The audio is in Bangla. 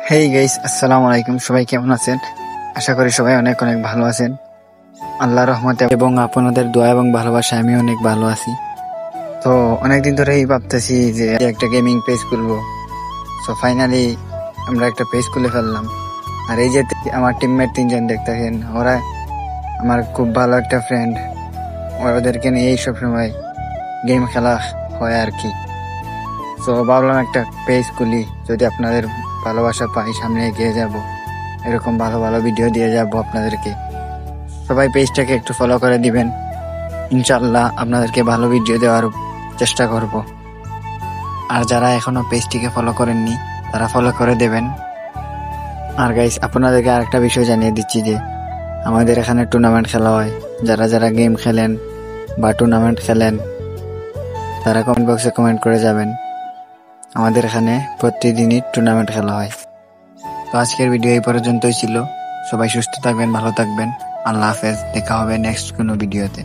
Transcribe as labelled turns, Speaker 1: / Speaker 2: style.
Speaker 1: হেই গাইস, আসসালামু আলাইকুম। সবাই কেমন আছেন? আশা করি সবাই অনেক অনেক ভালো আছেন। আল্লাহর রহমতে এবং আপনাদের দোয়া এবং ভালোবাসায় আমি অনেক ভালো আছি। তো অনেকদিন ধরেই ভাবতেছি যে একটা গেমিং পেজ খুলবো। সো ফাইনালি আমরা একটা পেজ খুলে ফেললাম। আর এই যে আমার টিমমেট 3 জন দেখতেছেন, ওরা আমার খুব ভালো একটা ফ্রেন্ড। ওদেরকে নিয়েই সবসময় গেম খেলা হয় আর কি। তো ভাবলাম একটা পেজ খুলি, যদি আপনাদের ভালোবাসা পাই সামনে এগিয়ে যাব, এরকম ভালো ভালো ভিডিও দিয়ে যাব আপনাদেরকে। সবাই পেজটাকে একটু ফলো করে দিবেন, ইনশাল্লাহ আপনাদেরকে ভালো ভিডিও দেওয়ার চেষ্টা করব। আর যারা এখনো পেজটিকে ফলো করেননি তারা ফলো করে দেবেন। আর গাইস, আপনাদেরকে আরেকটা বিষয় জানিয়ে দিচ্ছি যে আমাদের এখানে টুর্নামেন্ট খেলা হয়। যারা যারা গেম খেলেন বা টুর্নামেন্ট খেলেন তারা কমেন্ট বক্সে কমেন্ট করে যাবেন। আমাদের এখানে প্রতিদিনই টুর্নামেন্ট খেলা হয়। তো আজকের ভিডিও এই পর্যন্তই ছিল। সবাই সুস্থ থাকবেন, ভালো থাকবেন। আল্লাহ হাফেজ। দেখা হবে নেক্সট কোনো ভিডিওতে।